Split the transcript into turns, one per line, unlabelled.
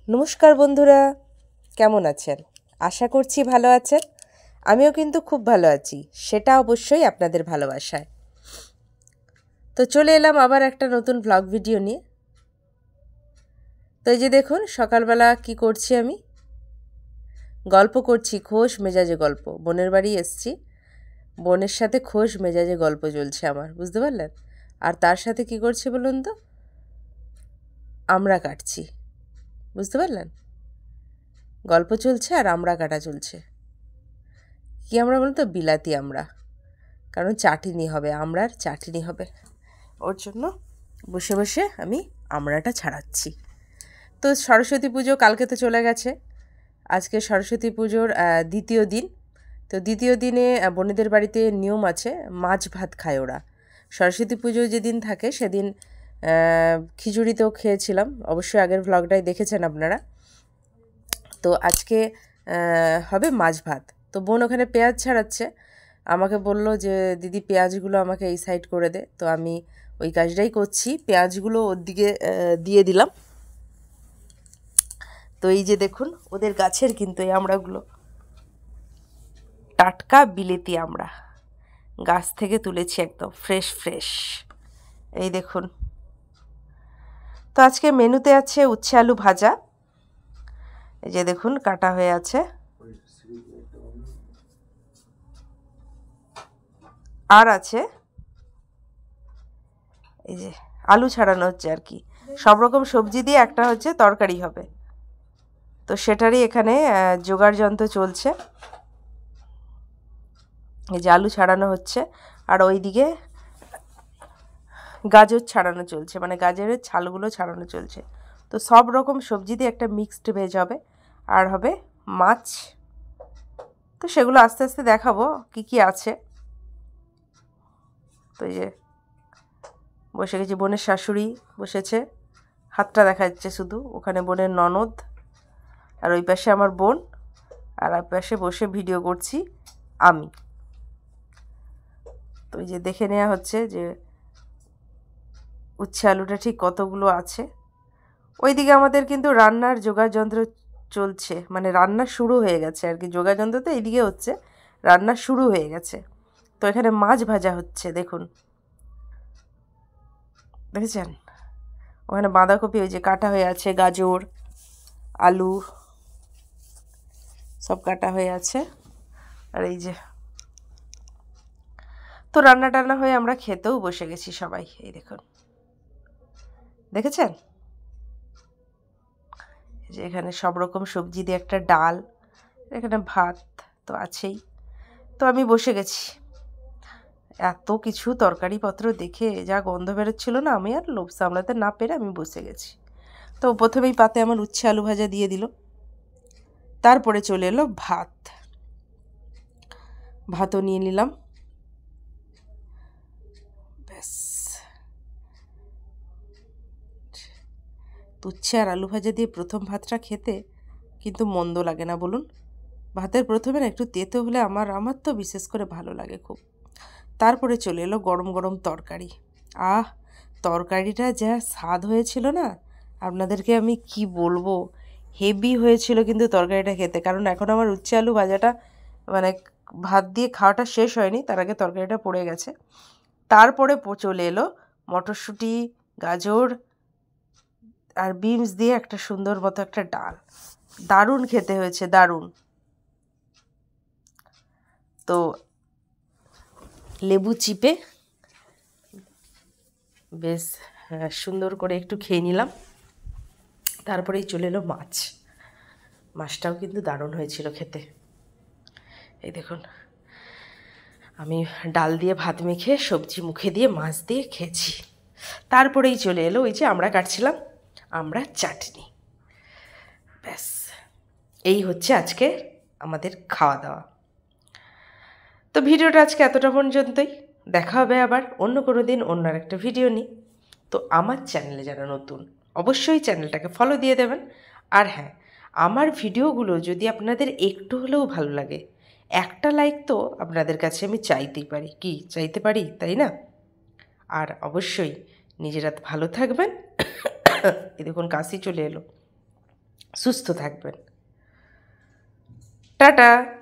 নমস্কার বন্ধুরা, কেমন আছেন? আশা করছি ভালো আছেন। আমিও কিন্তু খুব ভালো আছি, সেটা অবশ্যই আপনাদের ভালোবাসায়। তো চলে এলাম আবার একটা নতুন ব্লগ ভিডিও নিয়ে। তো এই যে দেখুন, সকালবেলা কি করছি আমি, গল্প করছি, খোশ মেজাজে গল্প। বোনের বাড়ি এসছি, বোনের সাথে খোশ মেজাজে গল্প চলছে আমার, বুঝতে পারলেন? আর তার সাথে কি করছি বলুন তো, আমড়া কাটছি, বুঝতে পারলেন? গল্প চলছে আর আমড়া কাটা চলছে। কি আমড়া বলুন তো? বিলাতি আমড়া, কারণ চাটনি হবে, আমড়ার চাটনি হবে। ওর জন্য বসে বসে আমি আমড়াটা ছাড়াচ্ছি। তো সরস্বতী পুজো কালকে তো চলে গেছে, আজকে সরস্বতী পুজোর দ্বিতীয় দিন। তো দ্বিতীয় দিনে বোনেদের বাড়িতে নিয়ম আছে, মাছ ভাত খায় ওরা। সরস্বতী পুজো যেদিন থাকে সেদিন খিচুড়িতেও খেয়েছিলাম, অবশ্যই আগের ভ্লগটাই দেখেছেন আপনারা। তো আজকে হবে মাছ ভাত। তো বোন ওখানে পেঁয়াজ ছাড়াচ্ছে, আমাকে বলল যে দিদি পেঁয়াজগুলো আমাকে এই সাইড করে দে। তো আমি ওই কাজটাই করছি, পেঁয়াজগুলো ওর দিকে দিয়ে দিলাম। তো এই যে দেখুন, ওদের গাছের কিন্তু এই আমড়াগুলো টাটকা বিলেতি আমড়া, গাছ থেকে তুলেছি, একদম ফ্রেশ ফ্রেশ। এই দেখুন। তো আজকে মেনুতে আছে উচ্ছে আলু ভাজা, এই যে দেখুন কাটা হয়ে আছে, আর আছে এই যে আলু ছাড়ানো হচ্ছে আর কি, সব রকম সবজি দিয়ে একটা হচ্ছে তরকারি হবে। তো সেটারই এখানে জোগাড় যন্ত্র চলছে। এই যে আলু ছাড়ানো হচ্ছে, আর ওইদিকে গাজর ছাড়ানো চলছে, মানে গাজরের ছালগুলো ছাড়ানো চলছে। তো সব রকম সবজি দিয়ে একটা মিক্সড ভেজ হবে, আর হবে মাছ। তো সেগুলো আস্তে আস্তে দেখাবো কি কি আছে। তো এই যে বসে গেছি, বোনের শাশুড়ি বসেছে, হাতটা দেখা যাচ্ছে শুধু, ওখানে বোনের ননদ, আর ওই পাশে আমার বোন, আর ওই পাশে বসে ভিডিও করছি আমি। তো এই যে দেখে নেওয়া হচ্ছে যে উচ্ছে আলুটা ঠিক কতগুলো আছে। ওইদিকে আমাদের কিন্তু রান্নার জোগাড় যন্ত্র চলছে, মানে রান্না শুরু হয়ে গেছে আর কি। জোগাড় যন্ত্র তো এইদিকে হচ্ছে, রান্না শুরু হয়ে গেছে। তো এখানে মাছ ভাজা হচ্ছে, দেখুন, দেখেছেন? ওখানে বাঁধাকপি ওই যে কাটা হয়ে আছে, গাজর আলু সব কাটা হয়ে আছে। আর এই যে তো রান্না টান্না হয়ে আমরা খেতেও বসে গেছি সবাই। এই দেখুন, দেখেছেন? যে এখানে সব রকম সবজি দিয়ে একটা ডাল, এখানে ভাত তো আছেই। তো আমি বসে গেছি, এত কিছু তরকারিপত্র দেখে যা গন্ধ বেরোচ্ছিল না, আমি আর লোভ সামলাতে না পেরে আমি বসে গেছি। তো প্রথমেই পাতে আমার উচ্ছে আলু ভাজা দিয়ে দিল, তারপরে চলে এলো ভাত, ভাতও নিয়ে নিলাম। ব্যাস, উচ্ছে আর আলু ভাজা দিয়ে প্রথম ভাতটা খেতে কিন্তু মন্দ লাগে না বলুন। ভাতের প্রথমে না একটু তেতো হলে আমার তো বিশেষ করে ভালো লাগে খুব। তারপরে চলে এলো গরম গরম তরকারি। আহ, তরকারিটা যা স্বাদ হয়েছিল না, আপনাদেরকে আমি কি বলবো, হেভি হয়েছিল কিন্তু তরকারিটা খেতে। কারণ এখন আমার উচ্ছে আলু ভাজাটা মানে ভাত দিয়ে খাওয়াটা শেষ হয়নি, তার আগে তরকারিটা পড়ে গেছে। তারপরে চলে এলো মটরশুঁটি, গাজর আর বিনস দিয়ে একটা সুন্দর মতো একটা ডাল, দারুণ খেতে হয়েছে, দারুণ। তো লেবু চিপে বেশ সুন্দর করে একটু খেয়ে নিলাম। তারপরেই চলে এলো মাছ, মাছটাও কিন্তু দারুণ হয়েছিল খেতে। এই দেখুন, আমি ডাল দিয়ে ভাত মেখে সবজি মুখে দিয়ে মাছ দিয়ে খেয়েছি। তারপরেই চলে এলো ওই যে আমরা কাটছিলাম আমরা চাটনি। ব্যাস, এই হচ্ছে আজকে আমাদের খাওয়া দাওয়া। তো ভিডিওটা আজকে এতটা পর্যন্তই, দেখা হবে আবার অন্য কোনো দিন অন্য একটা ভিডিও নিয়ে। তো আমার চ্যানেলে যারা নতুন, অবশ্যই চ্যানেলটাকে ফলো দিয়ে দেবেন। আর হ্যাঁ, আমার ভিডিওগুলো যদি আপনাদের একটু হলেও ভালো লাগে, একটা লাইক তো আপনাদের কাছে আমি চাইতেই পারি, কি চাইতে পারি, তাই না? আর অবশ্যই নিজেরা ভালো থাকবেন। এই দেখুন কাশি চলে এলো, সুস্থ থাকবেন। টাটা।